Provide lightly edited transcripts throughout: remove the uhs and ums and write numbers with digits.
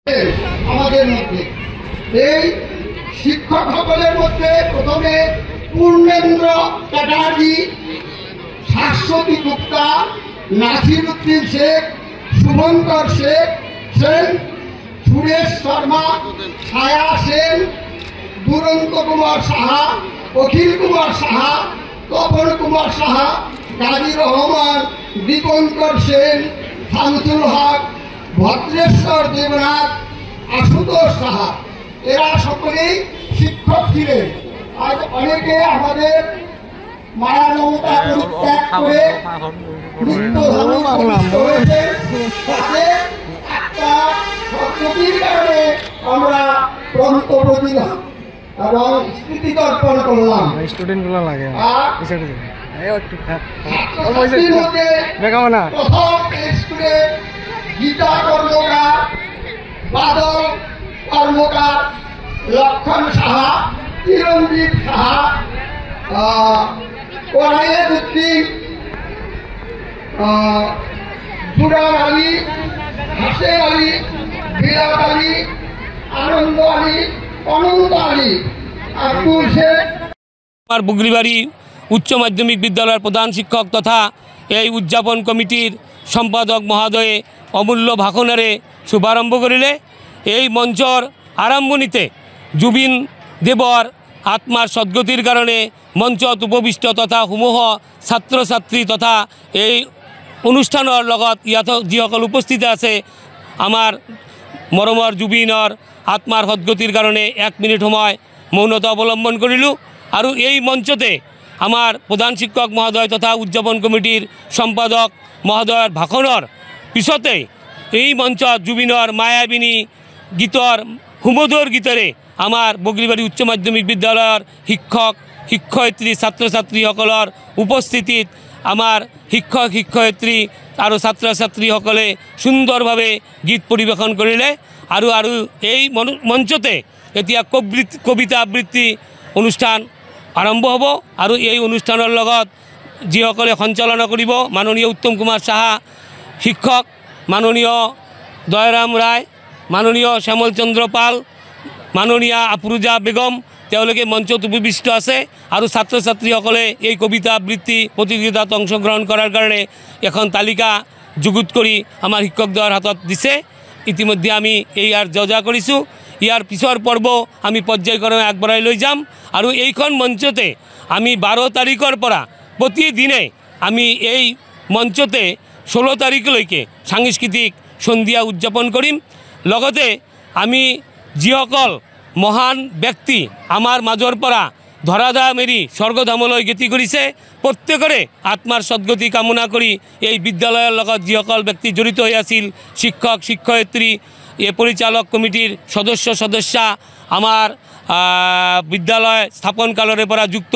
আমাদের মধ্যে এই শিক্ষক সকলের মধ্যে প্রথমে পূর্ণেন্দ্র চ্যাটার্জি, শাশ্বতী গুপ্তা, নাসির উদ্দিন শেখ, শুভঙ্কর সেন, সুরেশ শর্মা, ছায়া সেন, দুরন্ত কুমার সাহা, অখিল কুমার সাহা, তপন কুমার সাহা, গাজী রহমান, দীপঙ্কর সেন, শামসুল হক, ভদ্রেশ্বর দেবনাথ, আশুতোষ সাহা। এরা সকলেই শিক্ষক ছিলেন। আজ অনেকে আমাদের মায়া মমতা পরিত্যাগ করে কারণে আমরা মন্তব্য দিলাম এবং স্মৃতি তর্পণ করলাম। স্টুডেন্টগুলো লাগে গীতা কর্মকার, বাদল কর্মকার, লক্ষণ সাহা, চিরঞ্জিত সাহা, ওয়াহেদ উদ্দিন, দুরান আলী, হাসেন আলী, বিলাত আলী, আনন্দ আলী, অনন্ত আলী, আব্দুল শেখ। আমার বুগলিবাড়ি উচ্চ মাধ্যমিক বিদ্যালয়ের প্রধান শিক্ষক তথা এই উদযাপন কমিটির সম্পাদক মহোদয়ে অমূল্য ভাষণেরে শুভারম্ভ করিলে এই মঞ্চর আরম্ভণীতে জুবিন দেবর আত্মার সদ্গতির কারণে মঞ্চত উপবিষ্ট তথা সমূহ ছাত্র ছাত্রী তথা এই অনুষ্ঠানের লগত ইয়াত যিসকল উপস্থিত আছে আমার মৰমৰ জুবিনৰ আত্মাৰ সদ্গতিৰ কাৰণে 1 মিনিট সময় মৌনতা অৱলম্বন কৰিলোঁ। আৰু এই মঞ্চতে আমাৰ প্ৰধান শিক্ষক মহোদয় তথা উদযাপন কমিটিৰ সম্পাদক মহোদয়ৰ ভাষণৰ পিছতে এই মঞ্চত জুবিনৰ মায়াবিনী গীতৰ সুমধুৰ গীতেৰে আমাৰ বগলীবাৰী উচ্চ মাধ্যমিক বিদ্যালয়ৰ শিক্ষক শিক্ষয়িত্ৰী ছাত্ৰ ছাত্ৰীসকলৰ উপস্থিতিত আমাৰ শিক্ষক শিক্ষয়িত্ৰী আৰু ছাত্ৰ ছাত্ৰীসকলে সুন্দৰভাৱে গীত পৰিৱেশন কৰিলে। আৰু এই মঞ্চতে এতিয়া কবিতা আবৃত্তি অনুষ্ঠান আৰম্ভ হ'ব। আৰু এই অনুষ্ঠানৰ লগত যিসকলে সঞ্চালনা কৰিব মাননীয় উত্তম কুমাৰ সাহা শিক্ষক, মাননীয় দয়াৰাম ৰায়, মাননীয় শ্যামল চন্দ্ৰ পাল, মাননীয়া আফৰুজা বেগম তেওঁলোকে মঞ্চত উপবিষ্ট আছে। আৰু ছাত্ৰ ছাত্ৰীসকলে এই কবিতা আবৃত্তি প্ৰতিযোগিতাত অংশগ্ৰহণ কৰাৰ কাৰণে এখন তালিকা যুগুত কৰি আমাৰ শিক্ষকদ্বয়ৰ হাতত দিছে। ইতিমধ্যে আমি ইয়াৰ যজা কৰিছোঁ। ইয়াৰ পিছৰ পৰ্ব আমি পৰ্যায়ক্ৰমে আগবঢ়াই লৈ যাম। আৰু এইখন মঞ্চতে আমি 12 তাৰিখৰ পৰা প্ৰতিদিনে আমি এই মঞ্চতে 16 তাৰিখলৈকে সাংস্কৃতিক সন্ধিয়া উদযাপন কৰিম। লগতে আমি যিসকল মহান ব্যক্তি আমাৰ মাজৰ পৰা ধৰাধাম এৰি স্বৰ্গধামলৈ গতি কৰিছে প্ৰত্যেকৰে আত্মাৰ সদ্গতি কামনা কৰি এই বিদ্যালয়ৰ লগত যিসকল ব্যক্তি জড়িত হৈ আছিল, শিক্ষক শিক্ষয়িত্ৰী, এই পৰিচালক কমিটিৰ সদস্যা, আমাৰ বিদ্যালয় স্থাপন কালৰে পৰা যুক্ত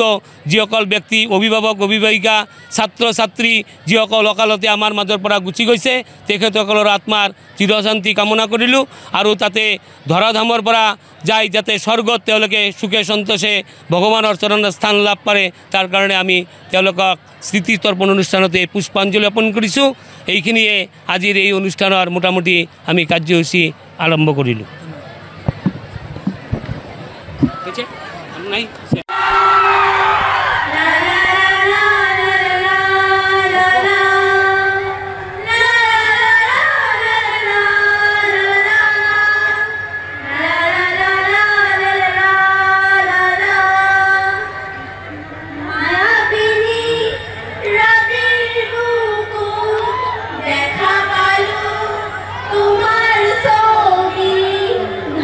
যিসকল ব্যক্তি, অভিভাৱক অভিভাৱিকা, ছাত্ৰ ছাত্ৰী যিসকল অকালতে আমাৰ মাজৰ পৰা গুচি গৈছে তেখেতসকলৰ আত্মাৰ চিৰশান্তি কামনা কৰিলোঁ। আৰু তাতে ধৰাধামৰ পৰা যাই যাতে স্বৰ্গত তেওঁলোকে সুখে সন্তোষে ভগৱানৰ চৰণত স্থান লাভ কৰে তাৰ কাৰণে আমি তেওঁলোকক স্মৃতি তৰ্পণ অনুষ্ঠানতে পুষ্পাঞ্জলি অৰ্পণ কৰিছোঁ। এইখিনিয়ে আজিৰ এই অনুষ্ঠানৰ মোটামুটি আমি কাৰ্যসূচী আৰম্ভ কৰিলোঁ।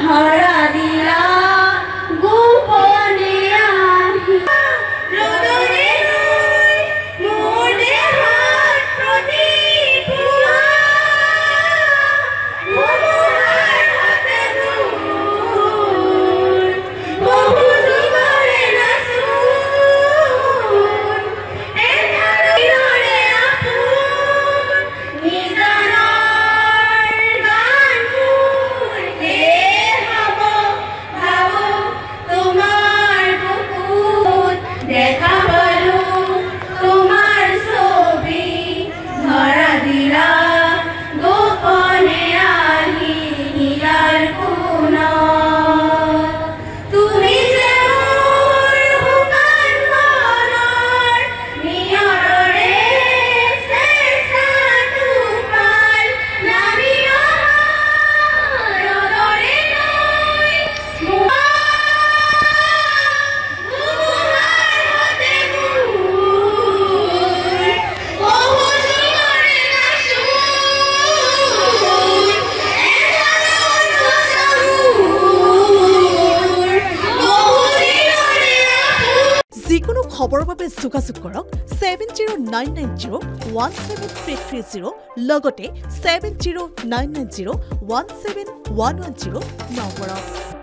ধৰা দিলা গোপনে আহি খবৰৰ বাবে যোগাযোগ কৰক 7099017330 লগতে 7099017110 নম্বৰত।